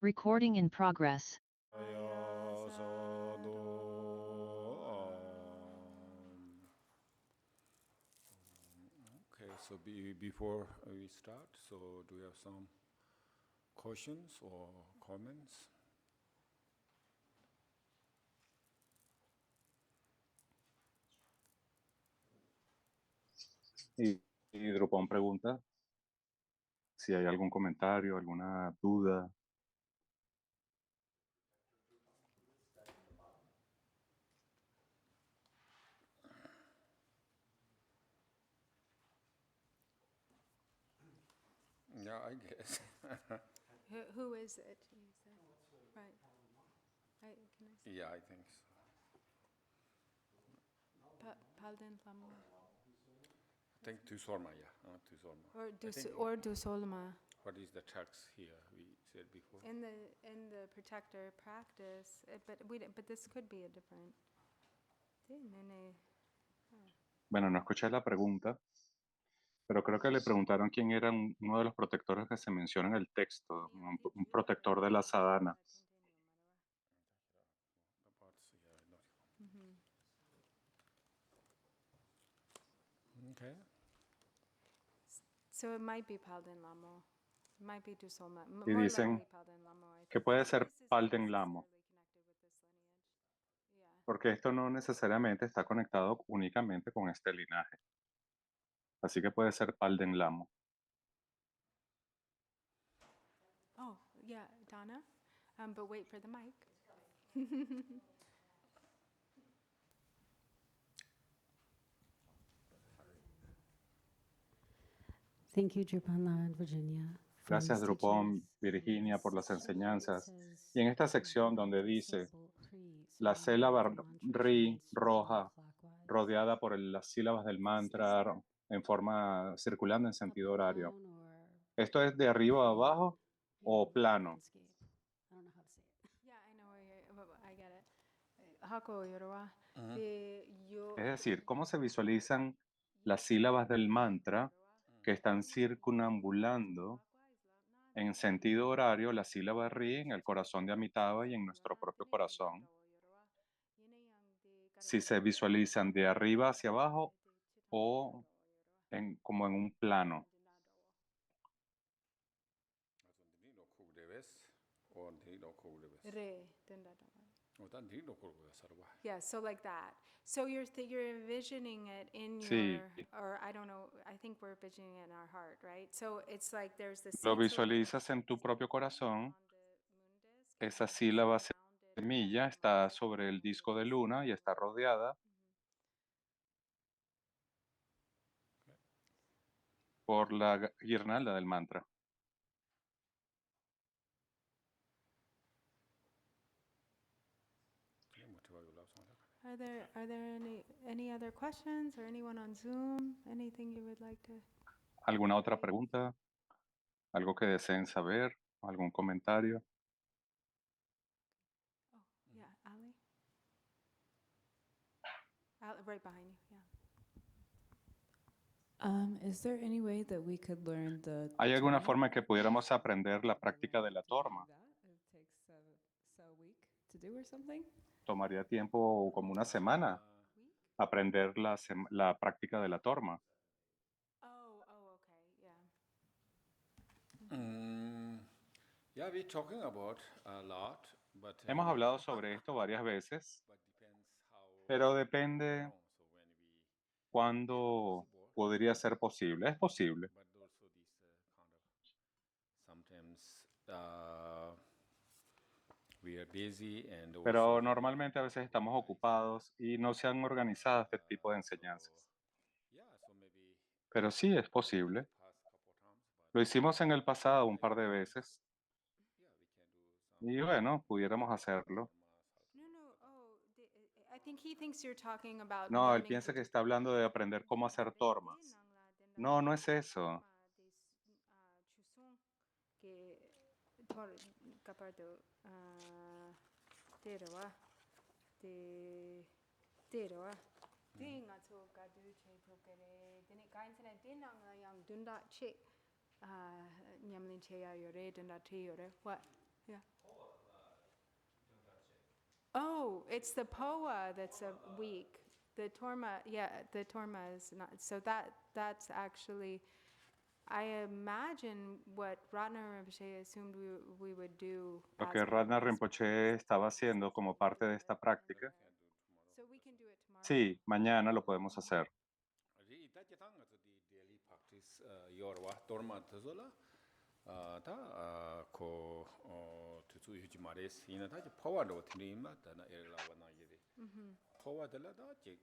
Recording in progress. Okay, so before we start, so do you have some questions or comments? Y Drupón pregunta si hay algún comentario, alguna duda. Yeah, I guess. Who is it? You said, right? Can I say? Yeah, I think so. Palden Lama. I think Tusorma, yeah, Tusorma. Or Dusolma. What is the text here we said before? In the protector practice, but this could be a different. Bueno, no escuché la pregunta, pero creo que le preguntaron quién era uno de los protectores que se menciona en el texto, un protector de la sadhana. Okay. So it might be Palden Lamo. It might be Dusolma. Y More dicen likely Palden Lamo. I que think. puede This ser is not Palden Lamo, necessarily connected with this lineage. Yeah. porque esto no necesariamente está conectado únicamente con este linaje. Así que puede ser Palden Lamo. Oh, yeah, Donna. But wait for the mic. Thank you, Drupala and Virginia. for Gracias, these Drupón, teachings. Virginia, por las This section, it enseñanzas. says, Y en esta sección donde the dice syllable Pri, so la when you read sílaba the mantra, she Ri wants to read roja clockwise. rodeada por las sílabas del mantra en forma circulando en Up sentido and horario. down or ¿Esto es de arriba a in, abajo o plano? landscape. I don't know how to say it. Yeah, I know. I get it. Hako Yorwa. Es decir, ¿cómo se visualizan las sílabas del mantra que están circunambulando en sentido horario la sílaba Ri en el corazón de Amitabha y en nuestro propio corazón? Si se visualizan de arriba hacia abajo o como en un plano. Yeah, so like that. So you're envisioning it in Sí, your, or I don't know, I think we're envisioning it in our heart, right? So it's like there's the lo seed solar visualizas en tu propio corazón. on the moon disk, Esa and then it's sílaba surrounded semilla by está Mars sobre el and disco de this luna y está rodeada por la guirnalda del mantra. Are there any other questions or anyone on Zoom? Anything you would like to? ¿Alguna otra pregunta? ¿Algo que deseen saber? ¿Algún comentario? Oh, yeah, Ali. Right behind you. Yeah. Is there any way that we could learn the ¿Hay alguna Torma forma que pudiéramos practice? aprender la práctica de la To do torma? that? It takes a week to do or something? Tomaría tiempo como una semana Week? aprender la práctica de la torma. Okay, yeah. Yeah, we're talking about a lot, but Hemos hablado sobre esto varias veces, but depends how pero depende long. So when we cuándo possible, podría ser posible. Es posible. but also this kind of sometimes we are busy and Pero also normalmente a veces estamos ocupados y no se han organizado este tipo de enseñanzas. yeah, so maybe Pero sí es posible. past couple times, but Lo hicimos en el pasado un par de veces yeah, we can do some y bueno, pudiéramos hacerlo. No. I think he thinks you're talking about No, él learning piensa que está hablando de aprender cómo hacer tormas. No, no es eso. What? Yeah. Oh, it's the POA that's a week. The Torma, yeah, the Torma is not, so that's actually, I imagine what Ratna Rinpoche assumed we would do Lo as que a Radha Buddhist Rinpoche estaba haciendo como parte de esta práctica, So we can do it tomorrow? sí, mañana lo podemos hacer. ri ta ji tang zu di daily practice yor wa dorma tzo la ta ko tu zu yu ji ma re si na ta ji power ro tin ma ta na er la wa na ye de power de la da ji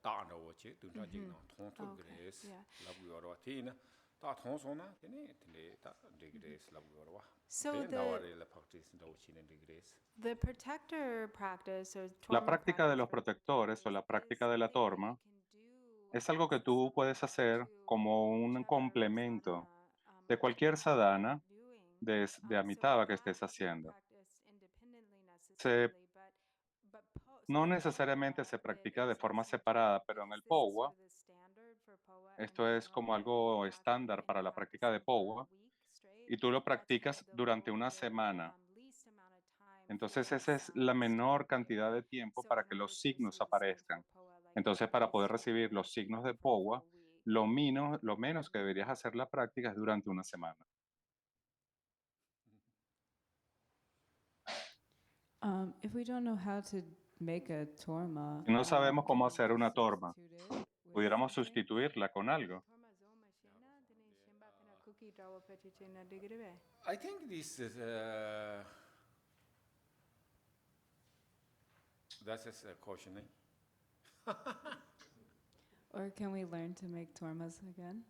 ta na wo ji du ta ji na thong tu Okay, gres yeah. la bu yor wa ti na ta thong so na ne tin ta de gres la bu yor wa So na wa the- re la practice da wo chi ne de gres The protector practice or La Torma práctica de los practice, protectores o la práctica de la is something torma that we can do es algo que as a tú puedes hacer supplement como to un whichever complemento sadhana, de cualquier sadhana you're doing. de So Amitabha que that estés is not haciendo. practiced independently Se, necessarily, but no necesariamente se practica de forma separada, pero en el POWA, esto es como algo estándar para la práctica de POWA, y tú lo practicas durante una semana. Entonces esa es la menor cantidad de tiempo para que los signos aparezcan. Entonces para poder recibir los signos de POWA, lo menos que deberías hacer la práctica es durante una semana. If we don't know how to make a torma, Si no sabemos can cómo we hacer una torma, substitute it with pudiéramos something? sustituirla con algo. I think this is that's just a cautioning. Or can we learn to make tormas again?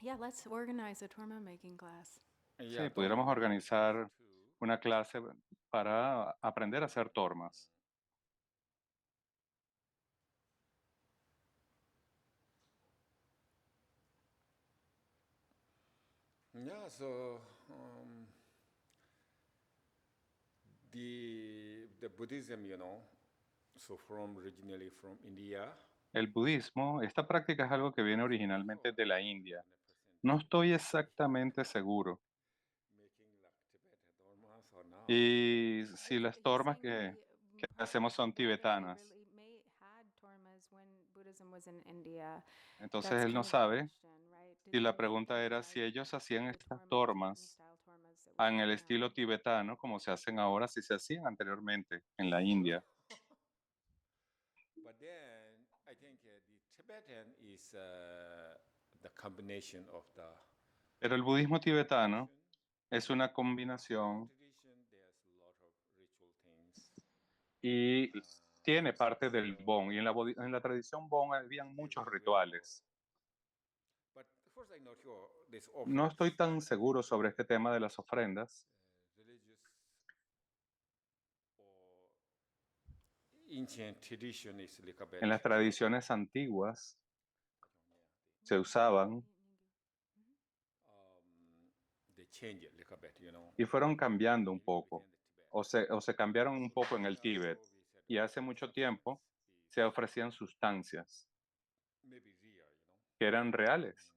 Yeah, let's organize a Torma making class. Sí, pudiéramos organizar una clase para aprender a hacer tormas. Yeah, so the Buddhism, so from originally from India. El budismo, esta práctica es algo que viene originalmente de la India. No estoy exactamente seguro. Making like Tibetan dharmas or now. Y si las tormas que hacemos son tibetanas. Entonces él no sabe si la pregunta era si ellos hacían estas tormas en el estilo tibetano, como se hacen ahora, si se hacían anteriormente en la India. But then I think the Tibetan is the combination of the Pero el budismo tibetano es una combinación tradition. There's a lot of ritual things. y tiene parte del Bon. Y en la tradición Bon habían muchos rituales. But first, I'm not sure this No estoy tan seguro sobre este tema de las ofrendas. religious or ancient tradition is like a bit. En las tradiciones antiguas se usaban They change it like a bit, y fueron cambiando un poco, o se cambiaron un poco en el Tíbet. Y hace mucho tiempo se ofrecían sustancias Maybe real, que eran reales,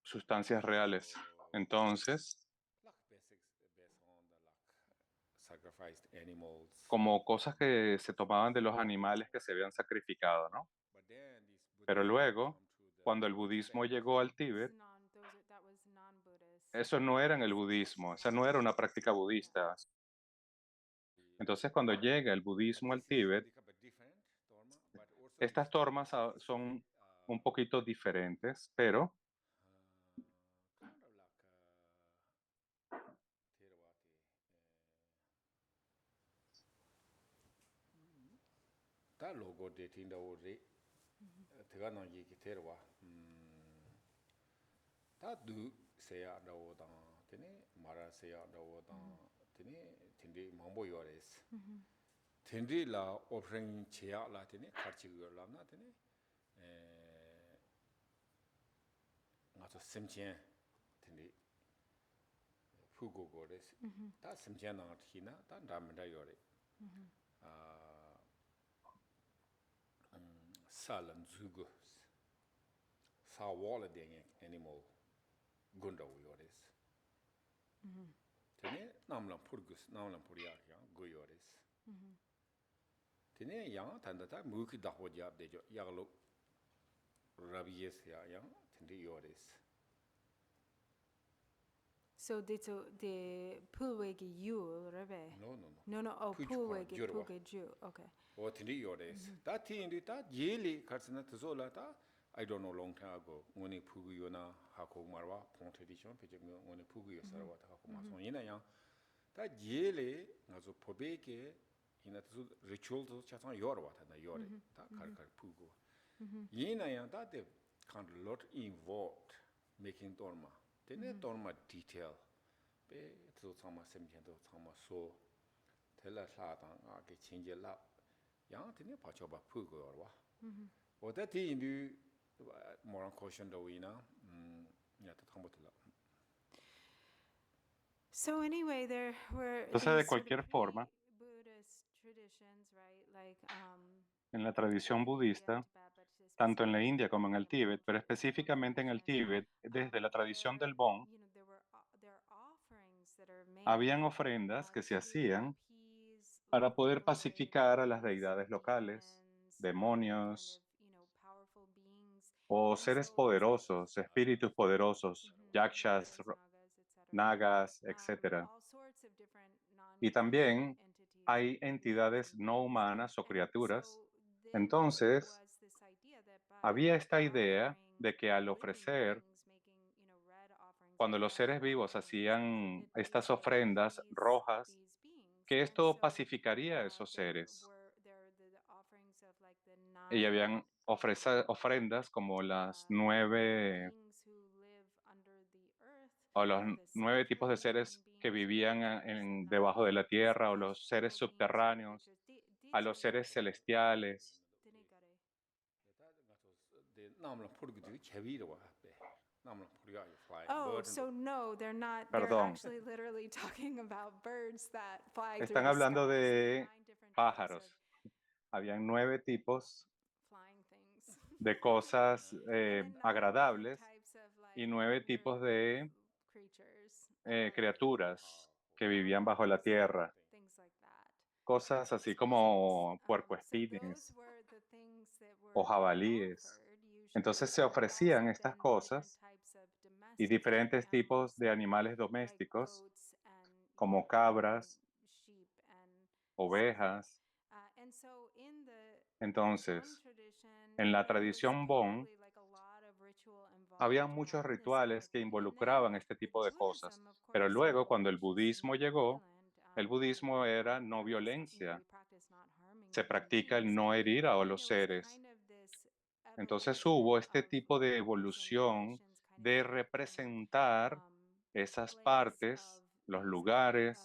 sustancias reales. Entonces, like basics based on the sacrificed animals. como cosas que se tomaban de los animales que se habían sacrificado, ¿no? But then this Pero Buddhism luego, come to the cuando el budismo Tibet. llegó al Tíbet, That was non-Buddhist. eso no era en el budismo, esa no era una práctica budista. Entonces, cuando llega el budismo al This is Tíbet, like a bit different dharma, but also estas this tormas practice is son very, un poquito diferentes, pero kind of like Theravada. Ta logo de tinda ore. Tega na yi ki terwa. Ta du seya dawo da tene mara seya dawo da tene tindi mambo yores. Tindi la offering cheya la tene karchi yor la na tene nga so simchen tindi fugo gores. Ta simchen na thina ta damda yore. Salan zugo. sa wall de animal gunda yores tene namlan purgus namlan purya ya go yores tene yang tanda ta muki da ho jab de jo yaglo rabies ya yang tende yores So the pulwegi yul rebe. no No, oh, Puj pulwegi kwa jurwa. pulge ju. Okay. o tende yores ta ti indi ta yeli karsana tzola ta I don't know long time ago ngoni pugu yona hako marwa pon tradition pe ngoni pugu yo sarwa ta hako ma so ina yang ta yele ngazo pobeke ina tzu ritual to chatang yorwa ta na yore ta kar pugu ina yang ta de kind of lot involved making torma tene torma detail pe tzu chama semchen to chama so tela sa ta nga ke chinje la yang tene pa choba pugu yorwa o ta ti indu more caution do we na ya ta thambotla So anyway, there were Entonces, de these sort of cualquier forma, pre-Buddhist traditions, right? Like en la tradición budista, tanto en la India como en el Tíbet, pero específicamente en el Tíbet, desde la tradición del Bon, habían ofrendas que se hacían para poder pacificar a las deidades locales, demonios o seres poderosos, espíritus poderosos, yakshas, nagas, etc. Y también hay entidades no humanas o criaturas. Entonces, había esta idea de que al ofrecer, cuando los seres vivos hacían estas ofrendas rojas, que esto pacificaría a esos seres. Y habían ofrendas como las 9 o los 9 tipos de seres que vivían debajo de la tierra o los seres subterráneos, a los seres celestiales. Oh, so no, they're not. They're Perdón. actually literally talking about birds that fly through Están the hablando sky. So de 9 different types pájaros. of Habían 9 tipos flying things. de cosas And then 9 agradables different types of, like, y 9 tipos de creatures. criaturas que vivían bajo la tierra. Things like that. Cosas así como puercoespines So those were the things that o were jabalíes. offered usually. Entonces se There had ofrecían also estas been cosas different types of y domesticated diferentes tipos animals, de animales like domésticos goats and, como cabras, sheep and ovejas. and so in the Entonces, Bon tradition, en la there was tradición Bon, probably like a lot of ritual involved había muchos around this kind rituales of que thing. And then involucraban este with tipo de cosas. Buddhism, of Pero course, luego, cuando el which is budismo llegó, non-violent, el budismo era no we violencia. practice not harming Se living practica el beings. no herir a Then los there was seres. kind of this Entonces evolution hubo este of tipo de Buddhism evolución traditions kind of de taking representar esas place partes, of los these lugares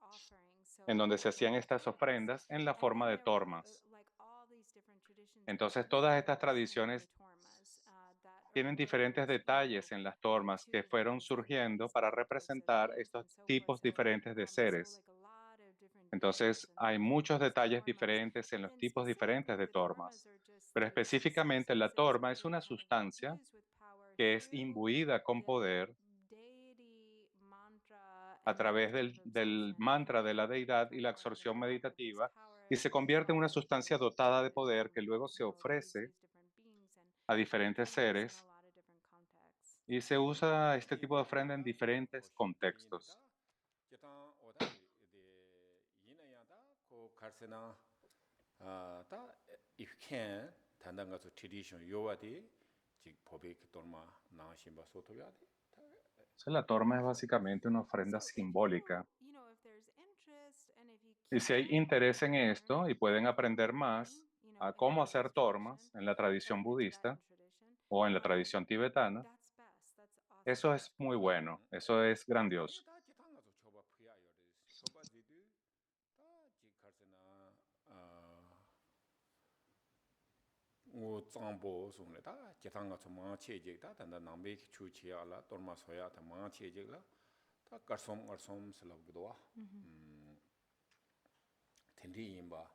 offerings. So en donde se hacían like estas tormas. ofrendas en la And forma then de there were tormas. like all these different traditions of Entonces todas wisdom estas behind the tradiciones tormas, that tienen diferentes arose, detalles en las tormas que fueron surgiendo para representar estos tipos diferentes de seres. like a lot of different Entonces details and hay things muchos in these detalles tormas. diferentes en But los then tipos diferentes specifically, de the tormas tormas. are just Pero these específicamente la substances torma es that una are kind of sustancia infused with power que es through imbuida con the poder deity, mantra, a and través meditation of del absorption. mantra de la deidad y la From the absorción mouth of this meditativa power y se convierte en una sustancia to, dotada de poder que luego se use ofrece these different beings, and a it can diferentes be used in a seres lot of different contexts. y se usa este tipo de ofrenda en diferentes contextos. If can tandanga to tradition yowadi jik pobek torma na shimba soto yadi. Entonces, la torma es básicamente una ofrenda simbólica. Y si hay interés en esto y pueden aprender más a cómo hacer tormas en la tradición budista o en la tradición tibetana, eso es muy bueno, eso es grandioso. 오 짱보 송래 다 제상가 좀 마체제 다 단다 남베 추치야라 torma soya 다 마체제라 다 가솜 슬럽기도 와 텐디 임바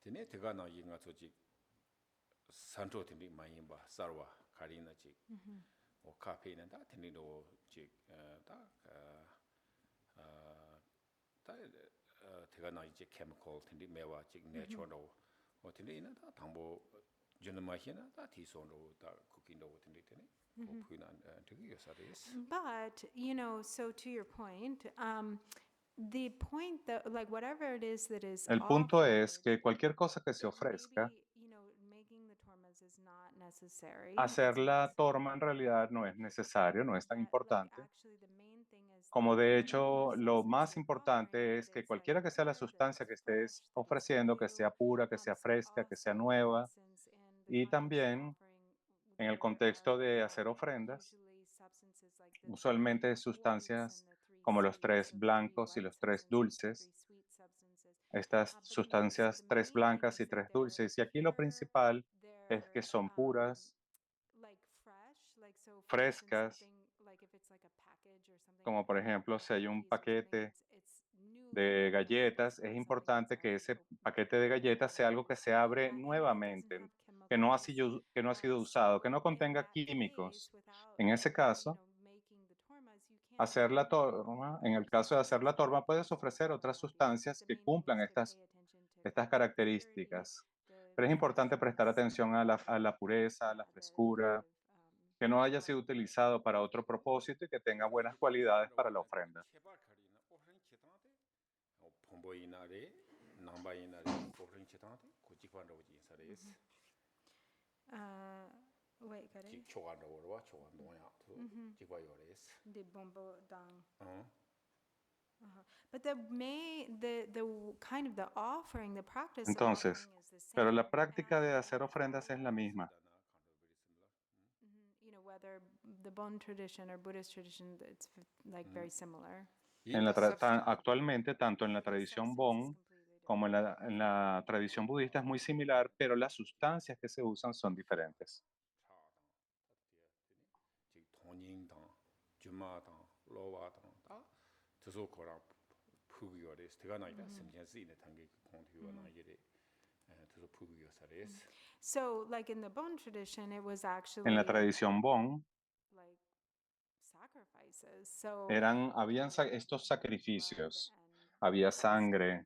테네 테가 나 인가 조직 산토 텐디 마임바 사르와 karina chik o cafe na da tenido chik da da tega na chik chemical tendi mewa chik natural o tendi ina da tambo junma hina da tison ro da cooking ro tendi teni o puina tegi yosares. But, so to your point, the point that, like, whatever it is that is El punto es offered, que cualquier cosa que se ofrezca, maybe, making the tormas is not necessary. hacer la torma en realidad no es necesario, no es tan Like, importante. actually, the main thing is Como that de whatever hecho, lo substance más you're offering, importante es that que it's, like, cualquiera que sea la pure, that sustancia it's que fresh, estés that it's ofreciendo, que new. sea pura, que sea So fresca, que sea also, for nueva, instance, in the y context of también offering, en el there contexto de are hacer ofrendas, usually substances like the usualmente three whites and sustancias the three como los sweets, tres so the three blancos y white los tres substances, the three dulces, sweet substances. estas But sustancias the tres main thing blancas is y that tres they're dulces. Y aquí lo pure, principal es que they're son puras, like fresh, like, so for instance, frescas, something like if it's like a package or something como like por that, ejemplo, or si hay un cookies or something, paquete it's newly de opened. galletas, It's es not something that's importante que already ese open, paquete de galletas sea algo que se abre and that it doesn't nuevamente, have chemicals. que no ha sido So usado, que no in contenga that case, químicos. without En ese caso, making the tormas, you can hacer la offer torma, en el other caso de hacer la substances or torma, puedes liquids ofrecer or what otras have you. sustancias The que main thing cumplan is to estas, pay attention to estas the purity, características. the Pero es importante prestar freshness, atención a la pureza, a la yeah, the kind frescura, of que no haya sido quality. utilizado para otro propósito y que tenga buenas cualidades para la ofrenda. Wait, kare? The bombo dang. But the kind of the offering, the practice of Entonces, offering is the same. pero la práctica de And hacer ofrendas es la misma. whether the Bon tradition or Buddhist tradition, it's like very similar. Actualmente, tanto en la tradición Bon como en la tradición budista es muy similar, pero las sustancias que se usan son diferentes. So, like in the Bon tradition, it was actually En la tradición Bon like sacrifices. So habían estos blood sacrificios, and había sangre,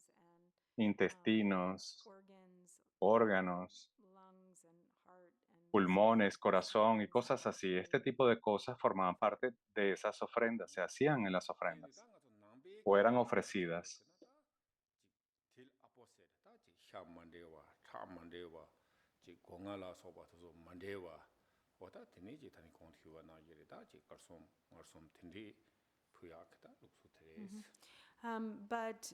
intestines and intestinos, organs, órganos, lungs and heart and pulmones, corazón y kidneys cosas and así. Este tipo de cosas formaban parte de esas ofrendas, se hacían en las ofrendas o eran ofrecidas. But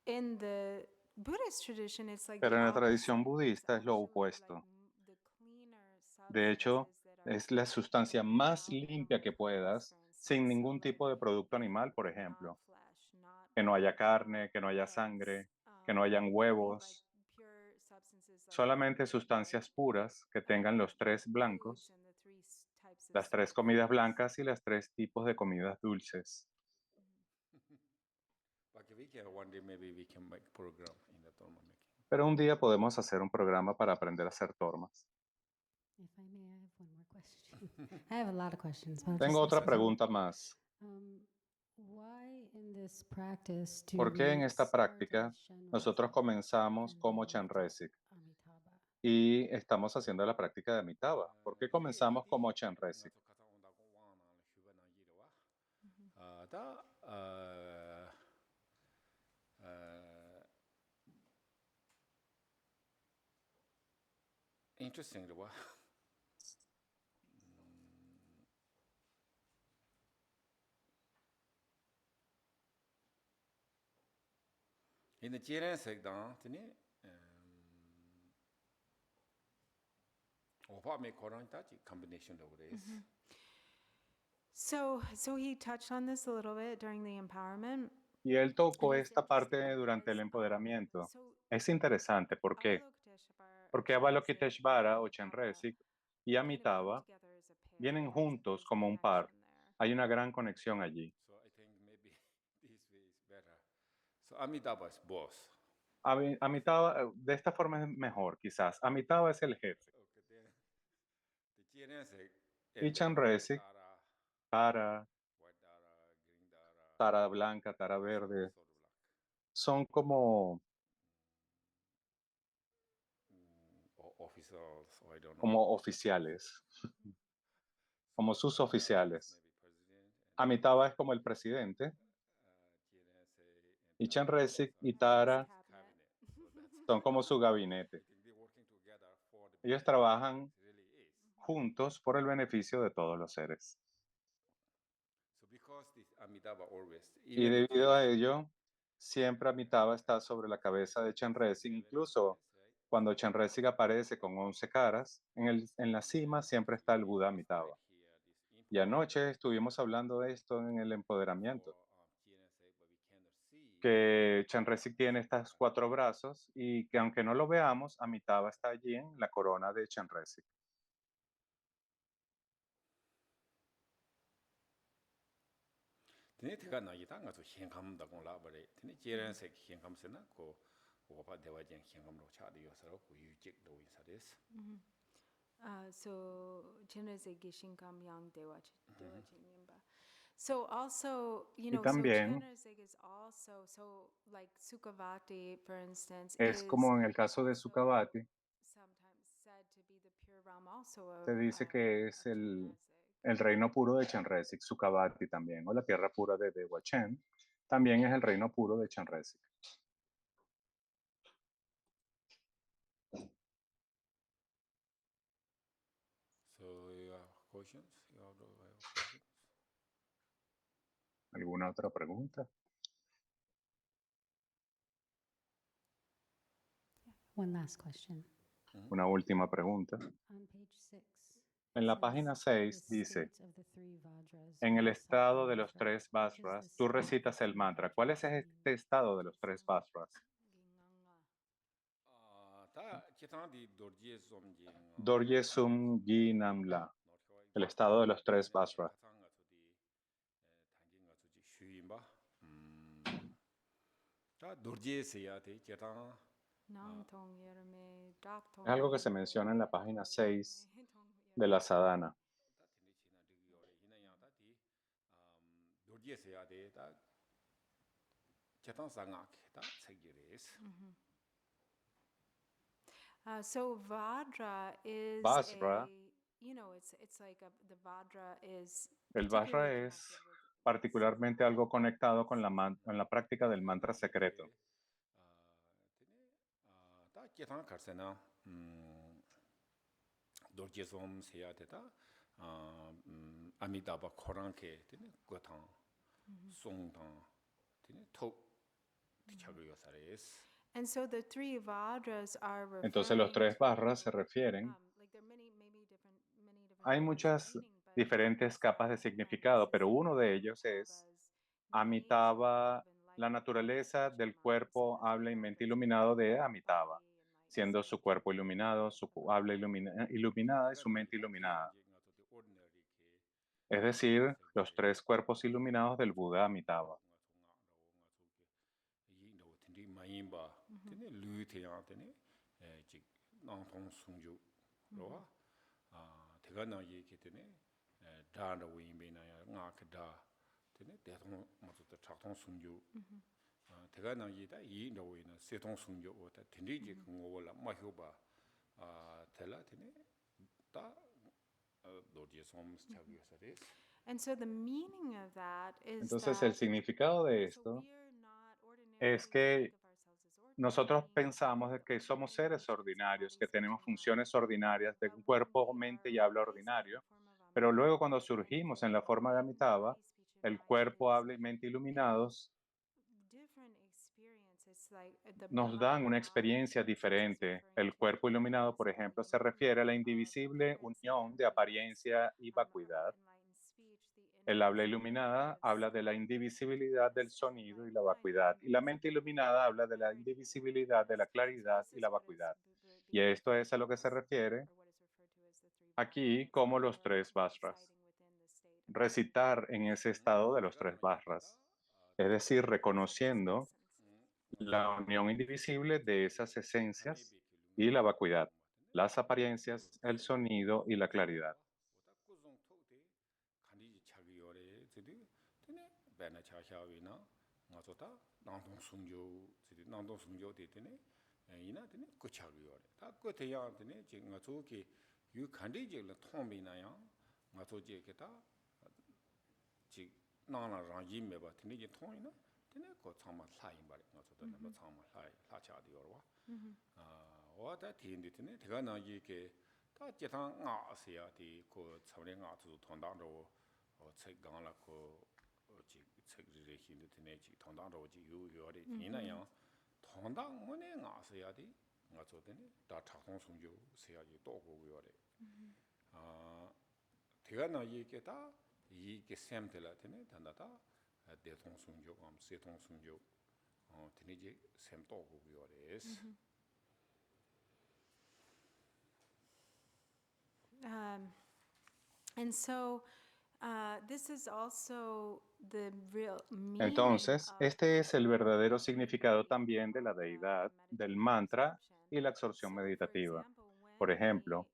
in the Buddhist tradition, it's like Pero the en la opposite. tradición budista It's es lo actually like opuesto. the cleaner De hecho, substances that are es la sustancia taken más out limpia que from plants, puedas, for sin instance. So ningún like tipo de producto animal, por not ejemplo. flesh, not Que no haya blood, carne, que no not haya eggs, sangre, que no hayan only like huevos, pure substances like solamente three sustancias white puras que tengan los tres foods blancos, and the three types of las tres sweet comidas foods. blancas y las tres tipos de comidas dulces. Pero un día podemos hacer un programa para aprender a hacer tormas. If I may, I have one more question. I have a lot of questions. But I'll Tengo just otra ask one. pregunta más. Why in this practice do ¿Por qué en we esta start práctica as Shenrezig nosotros comenzamos and como then move to Chenrezig Amitabha? y estamos haciendo la práctica de Amitabha? ¿Por qué comenzamos como Chenrezig? Interesting, right? In the Jiren Sekdang, opa me korang tachi combination of this. So he touched on this a little bit during the empowerment. Y él tocó And it's esta parte interesting durante el because, empoderamiento. so Es interesante, ¿por qué? Avalokiteshvara, Porque Chenrezig, Avalokiteshvara o and Chenrezig y kind of come Amitabha together as a pair. vienen There's juntos a como un par. connection there. Hay una gran conexión allí. So I think maybe this way is better. So Amitabha is boss. Amitabha, de esta forma es mejor, quizás. Amitabha es el jefe. Okay, then the Y Chanresi, Tara, Tara blanca, Tara verde, son officers, or I don't know. como oficiales, como sus oficiales. Amitabha es como el presidente y Chanresi y Tara son como su gabinete. Ellos trabajan juntos por el beneficio de todos los seres. Y debido a ello, siempre Amitabha está sobre la cabeza de Chanresi, incluso cuando Chanresi aparece con 11 caras, en la cima siempre está el Buda Amitabha. Y anoche estuvimos hablando de esto en el empoderamiento, que Chanresi tiene estos 4 brazos y que aunque no lo veamos, Amitabha está allí en la corona de Chanresi. Tene teka na yi ta nga su xiankam da gong la bari, tene jiran se xiankam se na ko wopa dewa jen xiankam ro cha de yo saro ku yu jik do yin sa des. So Chenrezig Gishinkam Yang Dewa Chinyimba. So also, you know, so también- Chenrezig is also, so like Sukhavati, for instance, Es is como en el caso de also Sukhavati, sometimes said to be the pure realm also of, se dice que es of el Chenrezig. reino puro de Chanresi, Sukhavati también, o la tierra pura de Dewachen, también es el reino puro de Chanresi. So you have questions? You have questions? ¿Alguna otra pregunta? One last question. Una última pregunta. On page 6. En la página 6 dice, en el estado de los 3 Vajras, tú recitas el mantra. ¿Cuál es este estado de los 3 Vajras? Ta kitang di dorje som ji nga. Dorje Sum Gi Nam La, el estado de los 3 Vajras. Ta dorje se ya te kitang Es algo que se menciona en la página 6 de la sadhana. dorje se ya te ta kitang sa nga ke ta tsegi res. So Vajra is Vajra, a, you know, it's like the Vajra is El particularly Vajra es connected with particularmente algo conectado con la práctica del mantra secreto. Ta kitang karse na dorje som se ya te ta Amitabha Khorang ke tene gotang song tang tene tok tichagoyo sares. And so the 3 Vajras are Entonces los 3 Vajras se refieren, like there are many different hay layers of muchas meaning, but diferentes capas de significado, pero uno de ellos es Amitabha, la naturaleza del cuerpo, habla y mente iluminado de Amitabha, siendo su cuerpo iluminado, su habla iluminada y su mente iluminada. Es decir, los 3 cuerpos iluminados del Buda Amitabha. And so the meaning of that is Entonces el that significado de so esto we are not es ordinarily que think of ourselves as ordinary, nosotros meaning pensamos de que somos seres ordinarios, que tenemos funciones ordinarias de un cuerpo, mente y habla ordinario, pero luego cuando surgimos en la forma de Amitabha, el cuerpo, habla y mente iluminados nos dan una experiencia diferente. El cuerpo iluminado, por ejemplo, se refiere a la indivisible unión de apariencia y vacuidad. El habla iluminada habla de la indivisibilidad del sonido y la vacuidad, y la mente iluminada habla de la indivisibilidad de la claridad y la vacuidad. Y esto es a lo que se refiere aquí como los 3 Vajras. Recitar en ese estado de los 3 Vajras, es decir, reconociendo la unión indivisible de esas esencias y la vacuidad, las apariencias, el sonido y la claridad. 지디 되네 배나 차샤위나 맞았다 나동 숨조 지디 나동 숨조 되네 이나 되네 고차리요래 다 고대야 되네 지금 저기 유 간디지를 통비나야 맞아지겠다 지 나나랑 이메바 되네 이 통이나 되네 고 참마 사인 말이 맞았다 뭐 참마 사이 사차디요와 와다 티인데 되네 제가 나 이게 다 제상 아세야 디고 처리 아주 통당로 책 강라고 책들이 힘도 되네 지 통당로 지 유요리 이나야 통당 뭐네 아세야 디 맞아 되네 다 작성 성교 세야지 또 고요래 제가 나 이게 다 이게 샘들라 되네 단다다 대통 성교 세통 성교 되네 지 샘또 고요래스 And so this is also the real meaning Entonces, of este es el verdadero significado the también de la deidad, mantra del meditative mantra absorption. y la absorción So, for meditativa. example, Por when ejemplo,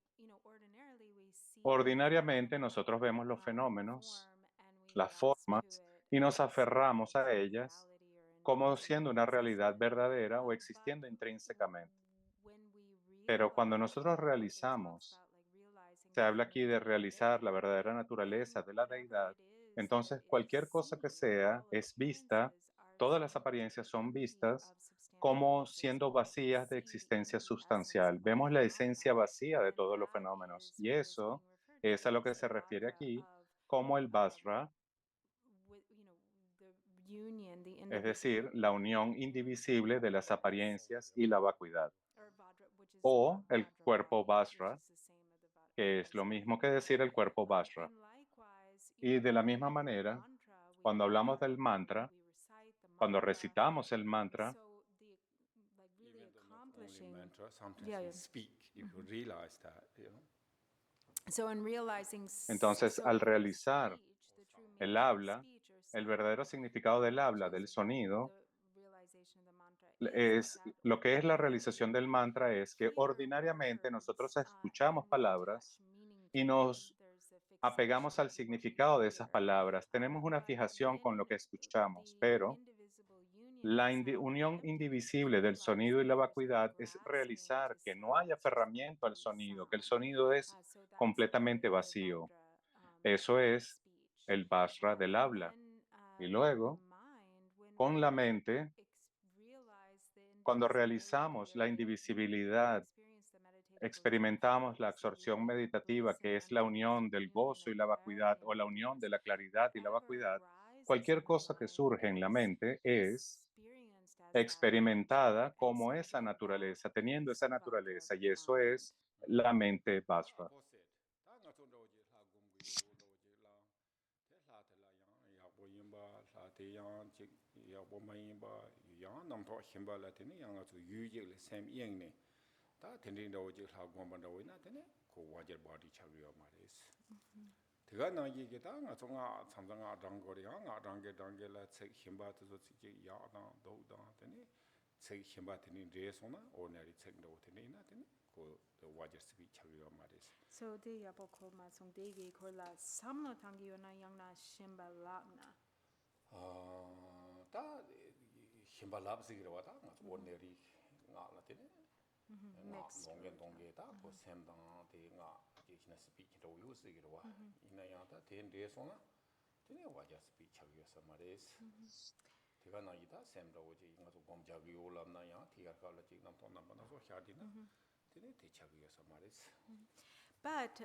ordinarily we see ordinariamente nosotros vemos los fenómenos, form and we las grasp to formas, it y nos as aferramos a a ellas reality or an como intrinsic siendo una realidad existence. verdadera o But existiendo intrínsecamente. when we Pero cuando realize, nosotros it talks realizamos, about like realizing se the habla aquí de fundamental realizar la deity, verdadera then naturaleza de la whatever deidad, it is entonces that cualquier is cosa que seen, sea all es vista, appearances are todas las seen to apariencias be son empty vistas of substantial como basis. siendo We can vacías de see existencia the essence sustancial. of Vemos la esencia phenomena, vacía de and todos los that fenómenos. is Y what is being eso referred es to a lo as que the se refiere Vajra aquí of como el Vajra, the union, the es decir, indivisible la unión union indivisible de las of apariencias y la vacuidad, or Vajra, which is o el Vajra cuerpo body, which Vajra, is the same as the que es lo Vajra mismo que body. decir el cuerpo Vajra. And likewise, Y de la when misma we do a manera, mantra, cuando hablamos del when mantra, we recite the cuando mantra, recitamos el mantra, so the like really even though not only accomplishing. mantra sometimes Yeah, we yeah. speak if you realize that So in realizing, entonces so al the realizar speech, the true el meaning of habla, speech or el sound, verdadero significado del habla, which del is sonido, the realization of the mantra, is es that lo que es la ordinarily realización del mantra es que hear ordinariamente nosotros words and escuchamos we palabras attach meaning y to them. nos There's a apegamos fixation al to what we significado de esas hear. palabras. Tenemos una But fijación con lo when que escuchamos, the pero indivisible union of la sound and unión emptiness is indivisible del realized sonido y and la there's no vacuidad es grasping realizar to que no hay sound, it's just aferramiento al empty sonido, que el sound. sonido es So that's completamente the vacío. Vajra Eso of es speech. el Vajra del And habla. then Y with the luego, mind, when con la we mente, realize the cuando indivisibility realizamos or la we indivisibilidad, experience the meditative experimentamos la absorption, the absorción union of meditativa, bliss and que es la unión indivisible del union gozo y of la vacuidad, o la unión variance, de la claridad y la whatever vacuidad, arises cualquier in the cosa que mind surge en la is mente es experienced as that experimentada nature. And como so esa that naturaleza, teniendo is esa Vajra of naturaleza, the y eso mind. es la mente Vajra. opposite ta nga chon ro ji la gum gu yu lo ji la te la yang ya bo yin ba la te yang ji ya bo ma yin ba yang nam to him ba la te ni yang zu yu ji le sem ying ne ta ten rin ro ji la gum ba ro na te ne ko wa jer body cha yu ma res 대가 나 얘기다 나 정아 참정아 당거리야 나 당게 책 힘바 또 지 야나 도다 되니 책 힘바 되니 레소나 ordinary 책 도 되니 나 되니 그 와저 스피 차리요 말이지 So the yapoko masong degi korla samno tangi yona yangna shimba labna. 다 힘바 랍스기로 와다 나 ordinary 나라 되니 나 농gen 동게다 그 샘당 대가 이나 스피치 도 요스기로 와 이나야다 된 레소나 되니 와저 스피 차리요 말이지 대가 나이다 샘도 오지 이가서 검자기 올람나야 티가 갈라지 남도 남바나서 샤디나 되니 대차기요 말이지 But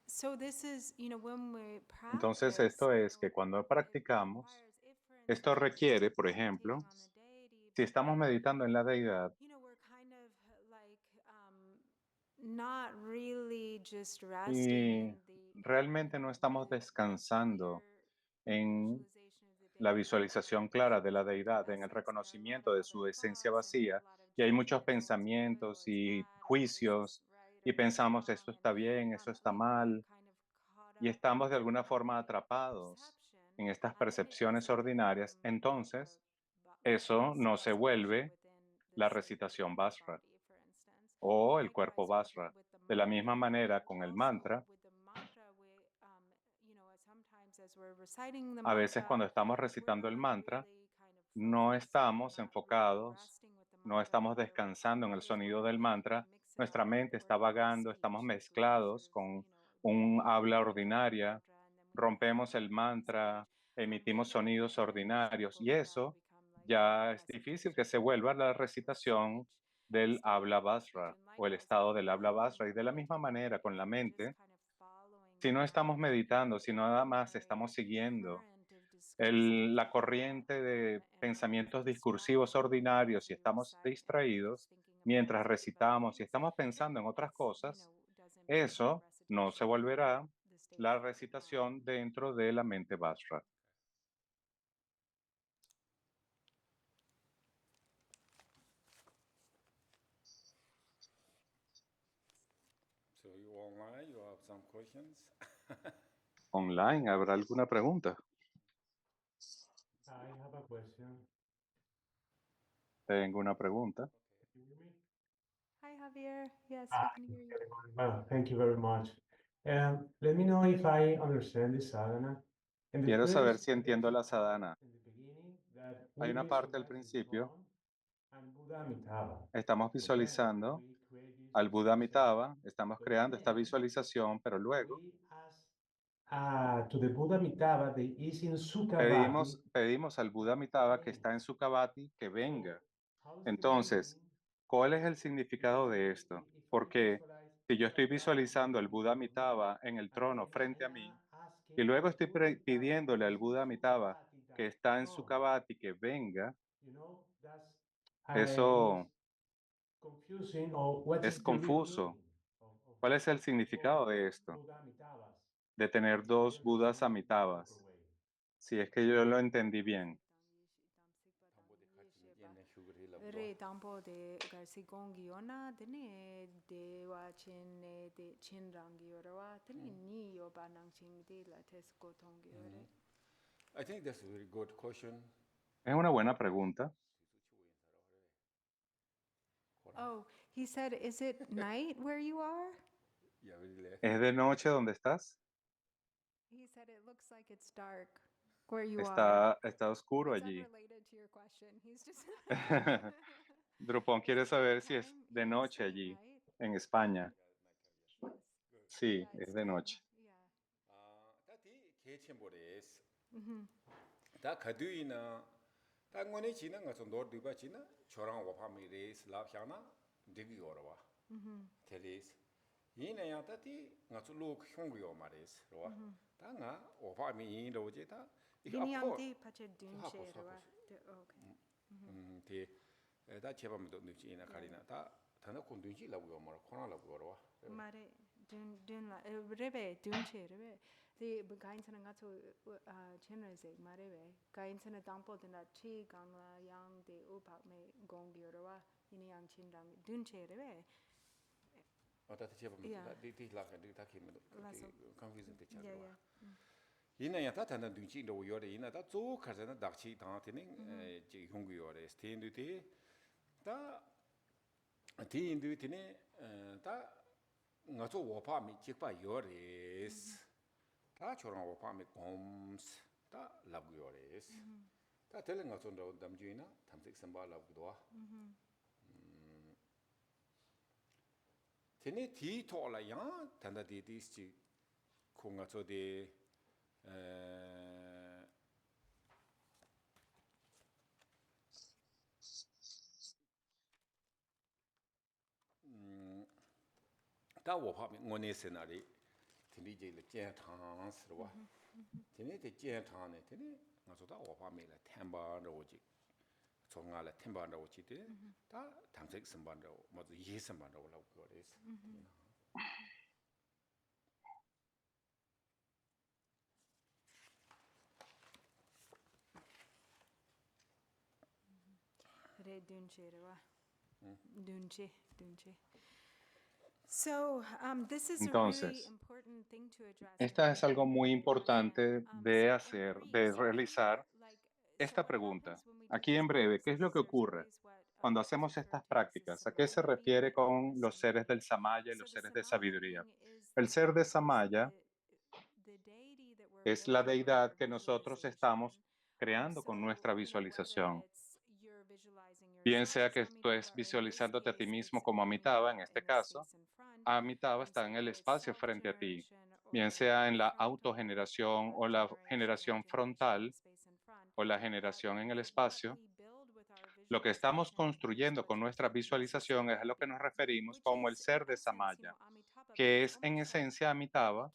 so this is, when we Entonces, practice, esto es que cuando it practicamos, requires, if for esto instance requiere, por we're ejemplo, meditating on the deity, si estamos meditando en la deidad we're kind of like not really just resting y in realmente no estamos the descansando clear en visualization of the la deity or visualización clara de la of the deidad, en el essence. There are a lot reconocimiento of de other su esencia thoughts and a vacía, lot of y hay muchos judgment. Oh, it's good or pensamientos it's y bad, or this is juicios right y or this is pensamos esto wrong, está bien, eso está and we're mal, kind of caught y up estamos de in alguna forma the atrapados perception, en estas then it percepciones doesn't ordinarias. become Entonces, Vajra eso no se expression vuelve within the la sacred recitación Vajra body, for instance. o el cuerpo Likewise Vajra. with the De la misma mantra, manera con el also mantra, with the mantra, we sometimes as we're A veces cuando estamos recitando el mantra, no estamos enfocados, no estamos descansando en el sonido del mantra, nuestra mente está vagando, estamos mezclados con un habla ordinaria, rompemos el mantra, emitimos sonidos ordinarios y eso ya es difícil que se vuelva la recitación del habla Vajra o el estado del habla Vajra. Y de la misma manera con la mente, si no estamos meditando, si nada más estamos siguiendo la corriente de pensamientos discursivos ordinarios y estamos distraídos mientras recitamos y estamos pensando en otras cosas, eso no se volverá la recitación dentro de la mente Vajra. So you online, you have some questions? Online, ¿habrá alguna pregunta? I have a question. Tengo una pregunta. Can you hear me? Hi, Javier. Yes, Ah, we can hear you. Well, thank you very much. Let me know if I understand the sadhana. In the Quiero saber first, si entiendo la there's a part sadhana. in the beginning that Hay we una parte al visualize the principio, throne and Buddha Amitabha. estamos But then visualizando we create this al Buda visualization. Amitabha, estamos But creando esta then visualización, pero luego we ask to the Buddha Amitabha that is in Sukhavati. pedimos al Buda Amitabha que está en Sukhavati que venga. How is the Entonces, meaning? ¿cuál es el significado de esto? If we Porque visualize si yo estoy that God is visualizando al in Buda the room, Amitabha en el and then trono I frente a mí, am asking y luego the estoy Buddha Amitabha pidiéndole that al is in Buda Amitabha Sukhavati that que está en throne. Sukhavati que venga, You know, that's eso is confusing, or what es is the real confuso. meaning of ¿Cuál es el having significado de four esto? Buddha Amitabhas? De tener If I dos Budas understand it in a proper Amitabhas. way. Si es que yo lo entendí bien. Re tampo de garsi gongi ona dene de wa chen ne de chen rangi orawa dene ni yo ba nang ching de la tes go tongi ore. I think that's a very good question. Es una buena pregunta. Oh, he said, is it night where you are? Yeah, very late. ¿Es de noche donde estás? He said it looks like it's dark where you are. Está oscuro It's allí. unrelated to your question. He's just Drupón quiere saber si es Time? de Yeah, noche still allí, night. en España. Yes. Sí, Yeah, it's es de still- noche. Yeah. Da di kechen Mhm. Da kaduina da ngone china nga sondor duba china chorang wapa mi res la phana digi yorwa. Mhm. Teres. Yina ya da di nga su lu hyong yo ma res ro. Da nga wapa mi yin ro je da. Yini yang di pache dun Hapo, che hapo, rwa. hapo. Okay. Te da cheba mi do nu chi na karina da tana kun dun chi la wo ma khona la wo ro. Mare dun la rebe dun che rebe. The gain sana nga so chenra se mare be. Gain sana tampo de na chi gang la yang de upa me gong yorwa. Yini yang chin rang dun che rebe. Da cheba mi Yeah. da di la ka di ta ki mi do. Laso. Confusing te cha Yeah, ro. yeah. Yina ya ta tanda dun chi ndo yo re yina da zo ka zana dak chi ta te ne ji hyong yo re sten du te da ti indu te ne da nga zo wo pa mi chi pa yo re da chorang wo pa mi oms da la gu yo re da tele nga zo ndo dam ju na tam sik samba la gu do te ne ti to la ya tanda di di chi ko nga zo de da wo pa mi ngone scenario tini je le jian tang si wa tini de jian tang ne tini nga so da wo pa mi le ten ba ro ji so nga le ten ba ro ji de da tang sek sem ba ro mo zi yi sem ba ro la ko de Re dunche rewa. Dunche. So, this is a really Entonces, important thing to address. esta es algo muy because, importante de so in hacer, brief, de so here, realizar like, esta what pregunta. happens when we do Aquí en these breve, ¿qué es lo que practices? There's ocurre always what, cuando is hacemos referred estas to as the prácticas? ¿A qué se samaya refiere being or con the los seres del samaya. Samaya y So los the seres de samaya sabiduría? being is El ser de Samaya the deity that we're Es la deidad que nosotros estamos creando con nuestra visualización. Bien sea que estés visualizándote a ti mismo como Amitabha, en este caso, Amitabha está en el espacio frente a ti, bien sea en la autogeneración o la generación frontal o la generación en el espacio. Lo que estamos construyendo con nuestra visualización es a lo que nos referimos como el ser de Samaya, que es en esencia Amitabha,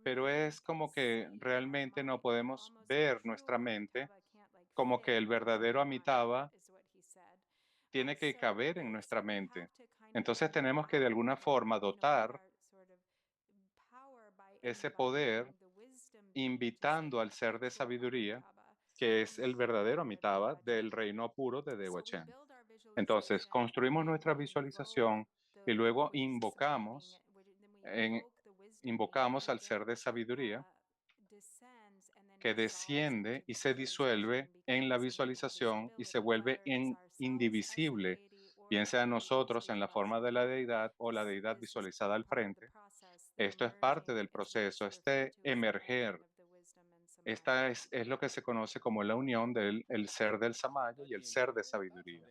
pero es como que realmente no podemos ver nuestra mente como que el verdadero Amitabha tiene que caber en nuestra mente. Entonces tenemos que de alguna forma dotar ese poder invitando al ser de sabiduría, que es el verdadero Amitabha del reino puro de Dewachen. Entonces construimos nuestra visualización y luego invocamos al ser de sabiduría que desciende y se disuelve en la visualización y se vuelve indivisible, bien sea nosotros en la forma de la deidad o la deidad visualizada al frente. Esto es parte del proceso, este emerger. Esta es lo que se conoce como la unión del el ser del Samaya y el ser de sabiduría.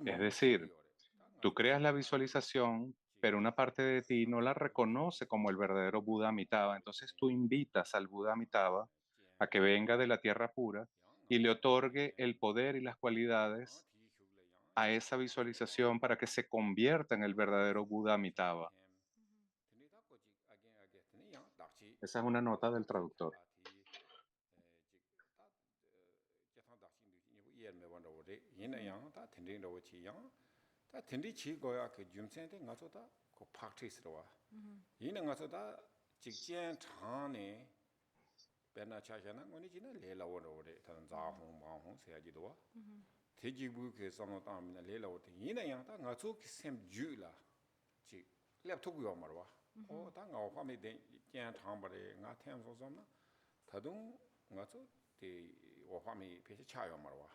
Es decir, tú creas la visualización, pero una parte de ti no la reconoce como el verdadero Buda Amitabha. Entonces tú invitas al Buda Amitabha a que venga de la tierra pura y le otorgue el poder y las cualidades a esa visualización para que se convierta en el verdadero Buda Amitabha. Esa es una nota del traductor. Tejibu ke sono tamina lela wote yina yang ta nga tsu ki sem ju la chi lep tuk yo marwa o ta nga wa me de jian chang bare nga tem so som na ta dong nga tsu de wa me pe cha yo marwa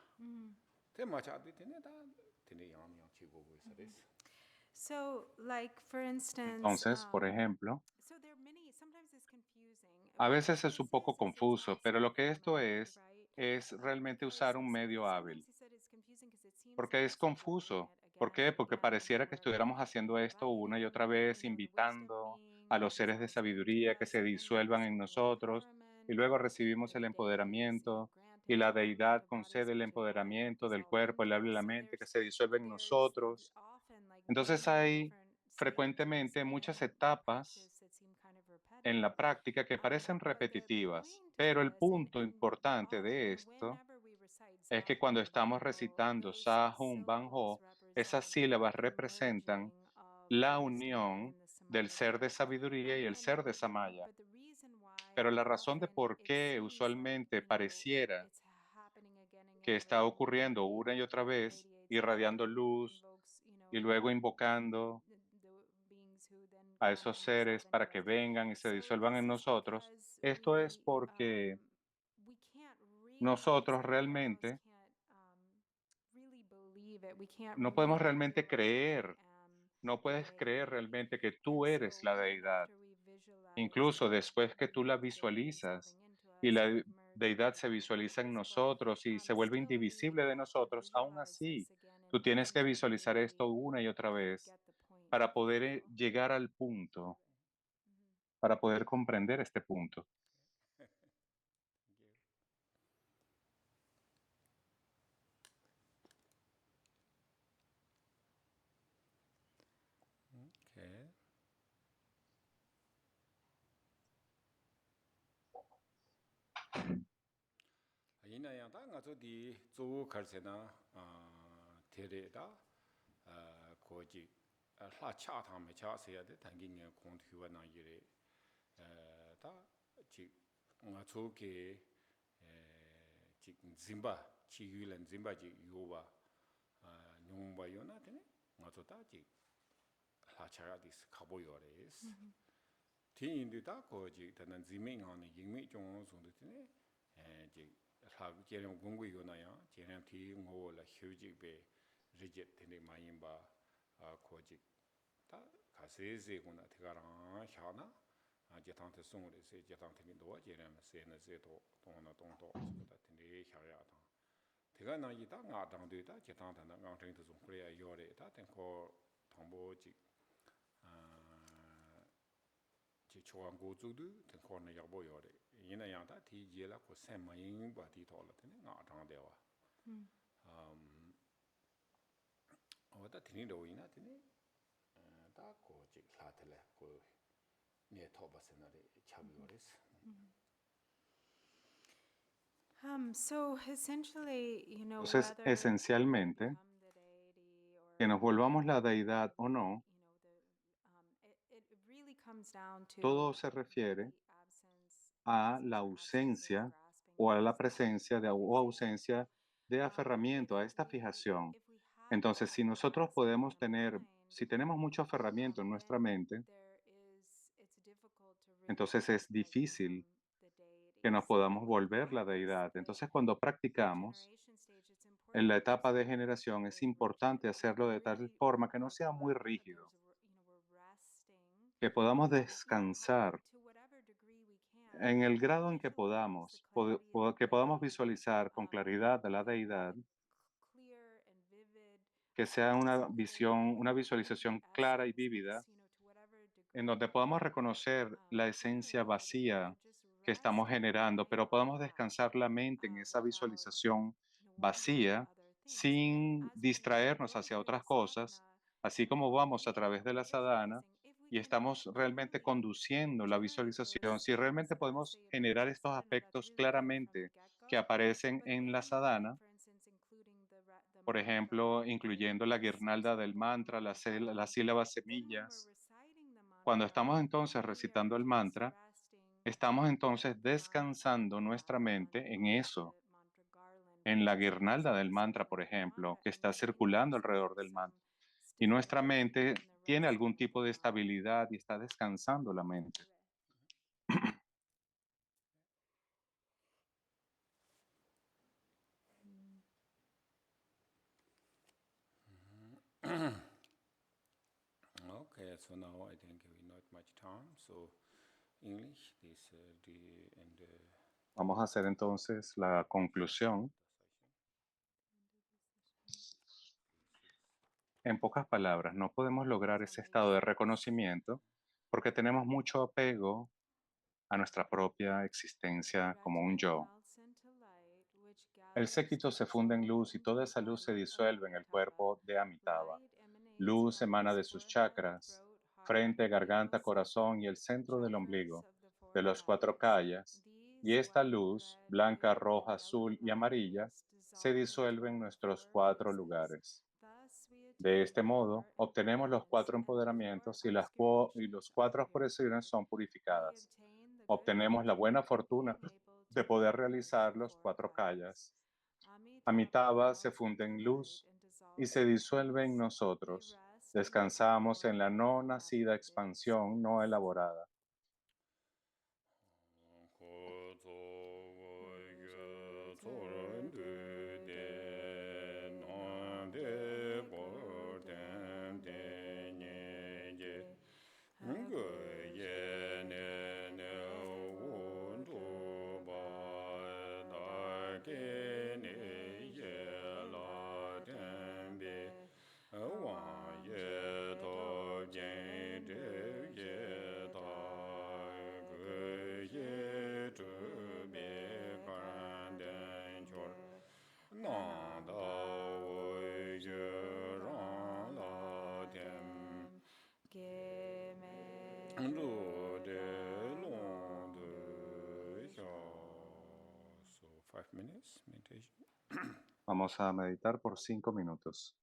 te ma cha de ne ta tene yang yang chi go go sa des. So, like for instance, Entonces, por ejemplo, so there are many. Sometimes it's confusing. a What veces es he un poco says is confuso, it's pero not lo que esto right? es realmente Because usar un medio hábil. sometimes he said it's confusing because it seems Porque like es it's repeating confuso. it ¿Por again qué? and Porque again. pareciera que Where estuviéramos haciendo esto una y otra vez, the wisdom invitando a being los seres de dissolves into sabiduría que us, se and then we disuelvan en receive nosotros y empowerment, luego and recibimos the el deities, empoderamiento grant y la empowerment deidad of body, concede el speech, and mind empoderamiento del dissolve cuerpo, el into habla y us. la So mente que se disuelven en there's nosotros. often like Entonces many hay different frecuentemente stages muchas in the etapas practice that seem kind of en la repetitive. práctica que parecen But the repetitivas, point of pero el this, punto and importante de often esto whenever we recite es que cuando Zahum, estamos Banho, recitando those Sa, Hum, Ban, syllables Ho, esas represent sílabas the representan merging of the la wisdom unión within the del Samaya ser de Dharma. sabiduría y el ser de Samaya. But the reason why Pero la razón de often por it qué seems like, usualmente pareciera it's happening again and que again, está everyone ocurriendo una y otra vez, radiates irradiando light, luz invokes, y luego invocando the beings who then a grant esos them this seres love and para que bliss. vengan y se So disuelvan this en is nosotros, because esto es porque we can't really, it's nosotros like we almost realmente can't really believe it. We can't no podemos really realmente feel like I creer, am no the puedes creer deity. realmente que And tú eres so la even deidad. after we visualize Incluso después que tú la the deity visualizas dissolving into y us, la merging deidad and se becoming visualiza en invisible, nosotros y se vuelve still we invisible de have to nosotros, aún visualize así, this again tú and tienes again que to visualizar esto really una y otra kind of vez get the point, para if you poder will. llegar al punto, Mhm. para poder comprender este punto. Okay. Yina yang ta nga tsu di tsu kar se na tere da ko ji la cha tang me cha se ya de tangi nge kong tu wa na yire ta ji nga tsu ke ji zimba chi yu len zimba ji yu ba nyung ba yo na tene nga tsu ta ji la cha ga dis ka bo yo res ti yin de ta ko ji ta nan zime nga ne ying me jong so de tene ji 사 제령 공부 요나야 제령 티 ngô là hiu ji be rigid tene ma yin ba koji ta kasese kuna tigarang shana jetang te sung re se jetang te ndo jerem se na se to tong to da tinde shaya ta tiga na yi ta nga dang de ta jetang ta na ngang teng te sung kre yo re ta ten ko thongbo ji ji chuang go zu du ten ko na yabo yo re yin yang ta ti je la ko sen ma yin ba ti to la ten nga dang de wa oda tini do ina tini ta ko ji la tele ko ne to ba se na re chabi ores So essentially, you know, Entonces, whether esencialmente, become the deity or que nos volvamos la deidad o no, it really comes down to todo se refiere the absence, a presence la or absence of ausencia grasping o a la towards the presencia de, o ausencia de aferramiento a esta fijación. if we have Entonces, si that nosotros state podemos of tener, mind, si tenemos mucho aferramiento en nuestra mente, it's difficult to entonces really es difícil the deity. que nos So podamos in volver la practice, deidad. Entonces, cuando practicamos generation stage, it's en la important to etapa de be generación, es very importante rigid. hacerlo de tal forma que no sea muy rígido, We're resting que podamos descansar to whatever degree we can. en el grado en que Visualize the podamos, clarity of the que podamos deity, visualizar con claridad a la deidad, clear and vivid, que sea una visión, una whatever visualización the clara y essence vívida, is, to whatever en degree donde we podamos can. reconocer la esencia vacía Just que estamos resting the generando, mind pero on podamos that, descansar la mente en esa without visualización wandering to vacía, other things. And sin as we distraernos go hacia through otras the cosas, sadhana, así como vamos a través de la sadhana visualizing, if we y can estamos realmente truly conduciendo la generate visualización, those si realmente states as podemos they generar approach the estos sadhana, that's aspectos really good from the claramente que get-go. aparecen But en la then, like sadhana, for instance, including the por mantra, ejemplo, incluyendo la guirnalda del mantra, las sílabas then when we're semillas. reciting the Cuando mantra, estamos entonces we are recitando el just mantra, resting estamos entonces the mind descansando on that nuestra mente en mantra, eso, the mantra garland, en which la is guirnalda del mantra, surrounding por the ejemplo, mantra, que and está then circulando alrededor using del some mantra. Y nuestra stability mente in the tiene resting algún of the tipo de mind. estabilidad y está descansando la mente. okay, so now I think we not much time, so English this the and Vamos a hacer entonces la conclusión. En pocas palabras, no podemos lograr ese estado de reconocimiento porque tenemos mucho apego a nuestra propia existencia como un yo. El séquito se funde en luz y toda esa luz se disuelve en el cuerpo de Amitabha. Luz emana de sus chakras, frente, garganta, corazón y el centro del ombligo, de los 4 kayas, y esta luz, blanca, roja, azul y amarilla, se disuelve en nuestros 4 lugares. De este modo, obtenemos los 4 empoderamientos y los 4 oscurecciones son purificadas. Obtenemos la buena fortuna de poder realizar los 4 kayas. Amitabha se funde en luz y se disuelve en nosotros. Descansamos en la no nacida expansión no elaborada. So 5 minutes meditation. Vamos a meditar por 5 minutos.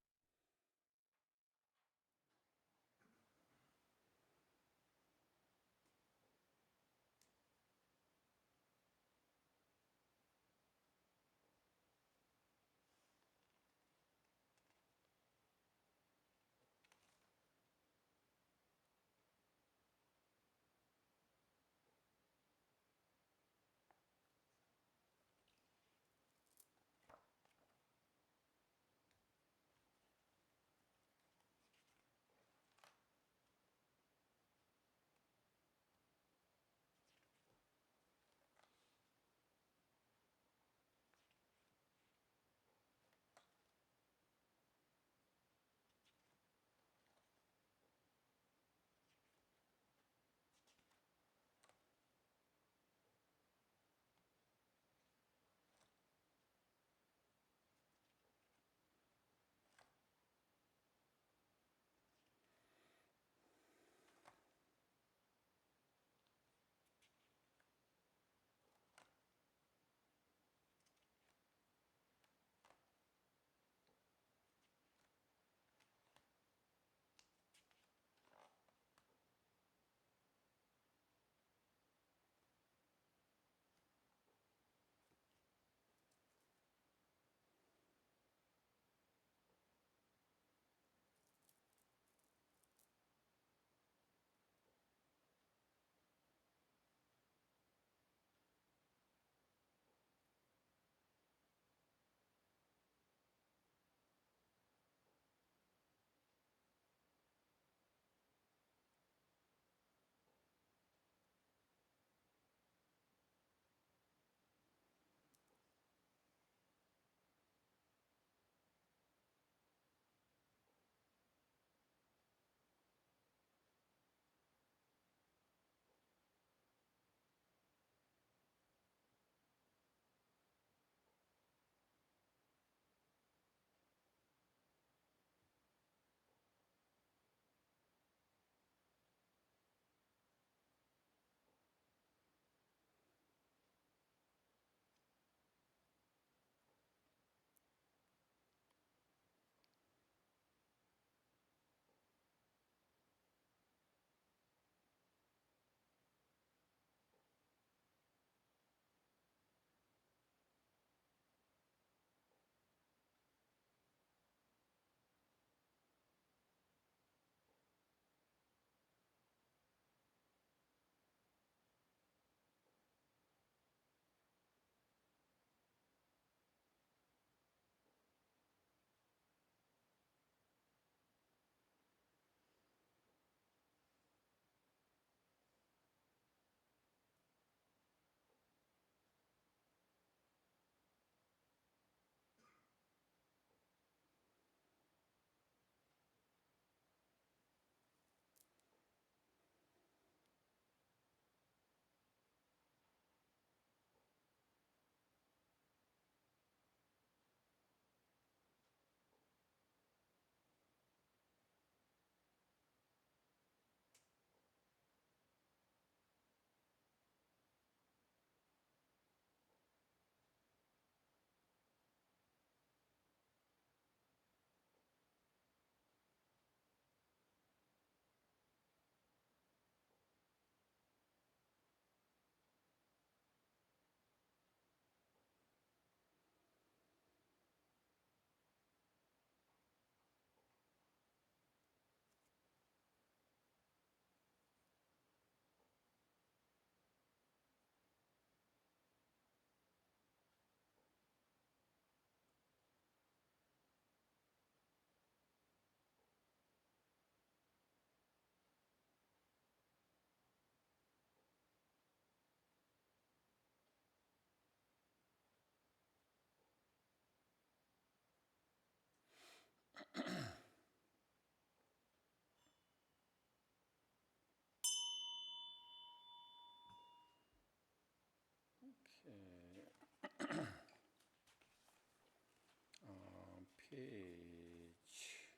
page.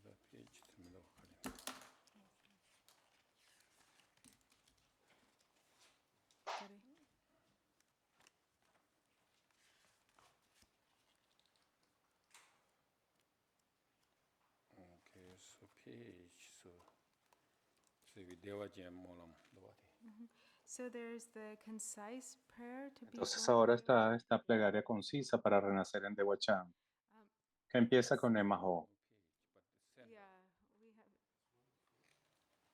The page terminal. Sorry. Okay, so page, so we dewa jen molam dawati. So there's the concise prayer to be Entonces born ahora in está esta plegaria concisa para renacer en Dewachan, Um, que empieza con Emaho. yeah, we have.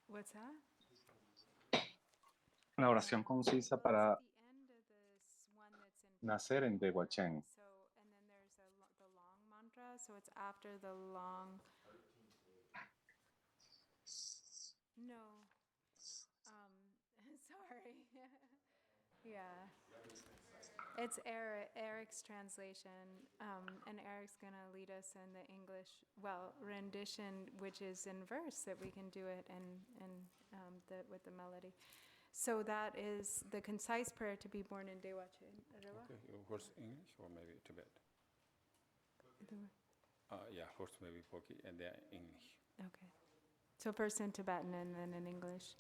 What's that? Una oración concisa Well, para it's at the end of this one that's in nacer en Pali. Dewachan. So, and then there's the long mantra. So it's after the long. No. Sorry. Yeah. It's Eric's translation, and Eric's gonna lead us in the English, well, rendition, which is in verse, that we can do it with the melody. So that is the concise prayer to be born in Dewache. Okay, first English or maybe Tibet? Yeah, first maybe Poki and then English. Okay. So first in Tibetan and then in English.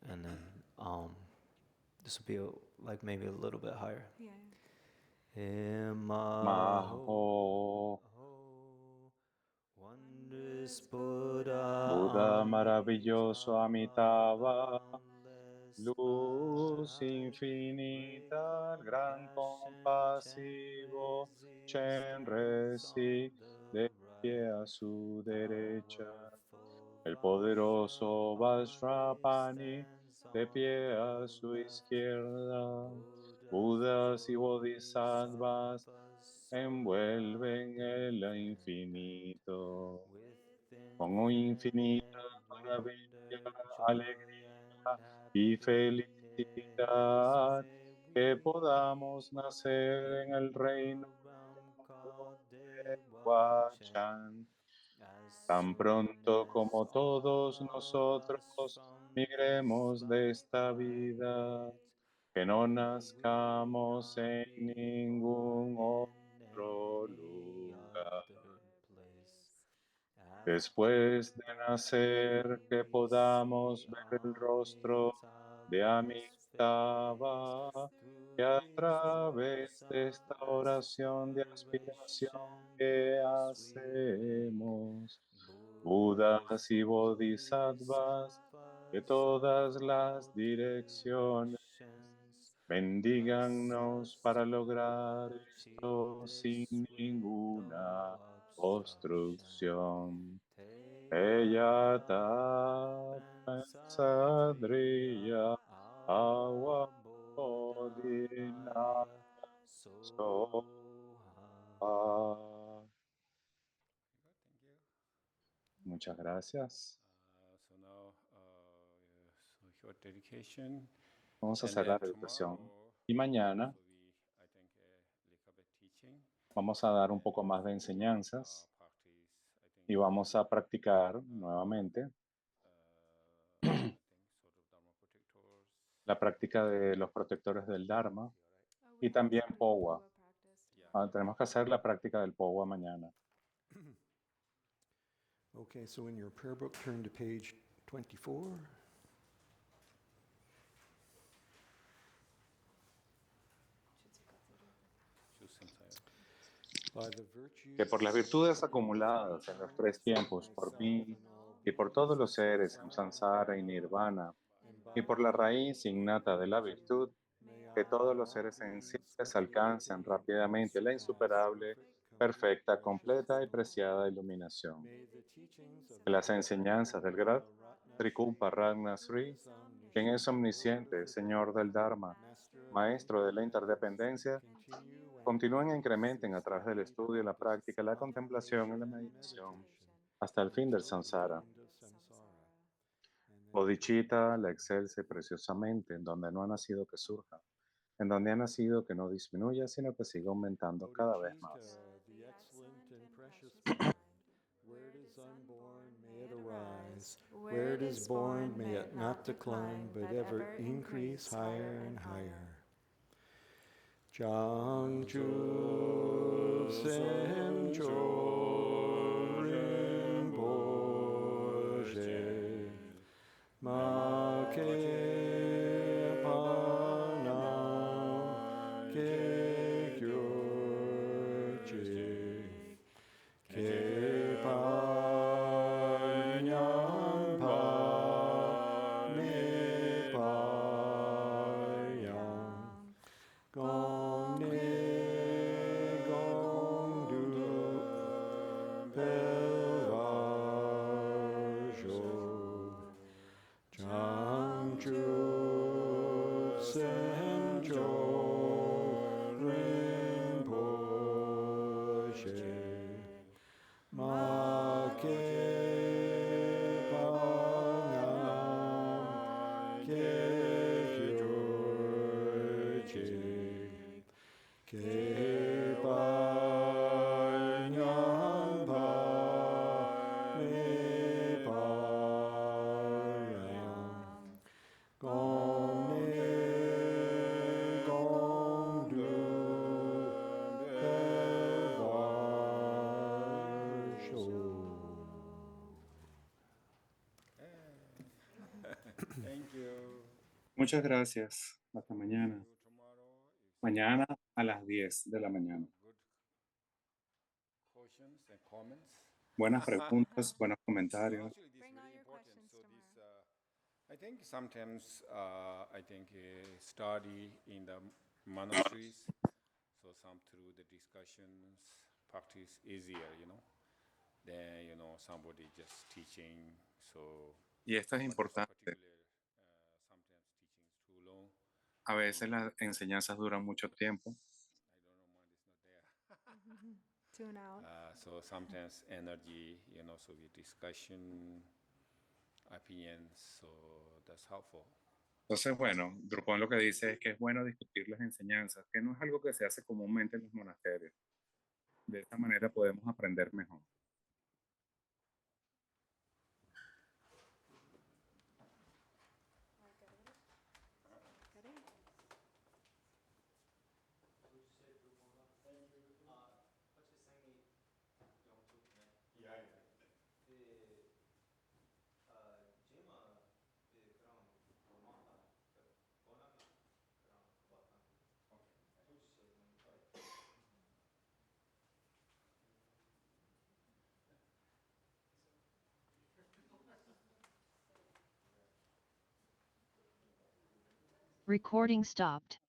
And then this will be like maybe a little bit higher. Yeah. Maho, Wondrous Buddha, Buda maravilloso Amitabha, luz infinita, el gran compasivo, Chen Resi, de pie a su derecha, el poderoso Vajrapani, de pie a su izquierda, Budas y Bodhisattvas envuelven el infinito, con infinita maravilla, alegría y felicidad, que podamos nacer en el reino de Huachan. Tan pronto como todos nosotros migremos de esta vida, que no nazcamos en ningún otro lugar. Después de nacer, que podamos ver el rostro de Amitabha, que a través de esta oración de aspiración que hacemos, Budas y Bodhisattvas de todas las direcciones, bendíganos para lograr esto sin ninguna obstrucción. Eyata Sadriya Awa Bodhina Soha. Muchas gracias. So now, so short dedication. Vamos a And hacer la then meditación. tomorrow, Y mañana so I think, little bit teaching. vamos a dar un poco más de enseñanzas. Practice Y vamos a practicar nuevamente la práctica de los protectores del Dharma Oh, y we también also do Powa. practice tomorrow. Tenemos que hacer la práctica del Powa mañana. Okay, so in your prayer book, turn to page 24. By the virtues Que por las virtudes acumuladas en los tres tiempos, por mí y por todos los seres en samsara y nirvana, y por la raíz innata de la virtud, que todos los seres sensibles alcancen rápidamente la insuperable, perfecta, completa y preciada iluminación. Que las enseñanzas del Gran Trikumpa Ragna Sri, quien es omnisciente, Señor del Dharma, Maestro de la interdependencia, continúen e incrementen a través del estudio, la práctica, la contemplación y la meditación hasta el fin del samsara. Bodhicitta la excelse preciosamente, en donde no ha nacido que surja, en donde ha nacido que no disminuya, sino que siga aumentando cada vez más. the excellent and precious mind. Where it is unborn, may it arise. Where it is born, may it not decline, but ever increase higher and higher. Changchu Sencho Rinpoche Ma Ke Panam Ke Kyoche Ke Panyan Pa Me Payam Gong Ne Gong Du Pelvajo Changchu Sencho Rinpoche Ma Ke Panam Ke Kyoche Ke Panyan Pa Me Payam Gong Ne Gong Du Pelvajo. Thank you. Muchas gracias. Hasta mañana. Mañana a las 10 de la mañana. Good questions and comments. Buenas preguntas, buenos comentarios. Actually, this is Bring all very your important. questions So this, tomorrow. I think sometimes study in the monasteries. So some through the discussions, practice easier, than somebody just teaching. So Y esto es but importante. particular, sometimes teaching is too long. A veces las enseñanzas duran mucho tiempo. I don't know, mind is not there. Tune out. So sometimes energy, so with discussion, opinions, so that's helpful. Entonces, bueno, Drupal lo que dice es que es bueno discutir las enseñanzas, que no es algo que se hace comúnmente en los monasterios. De esta manera podemos aprender mejor. Recording stopped.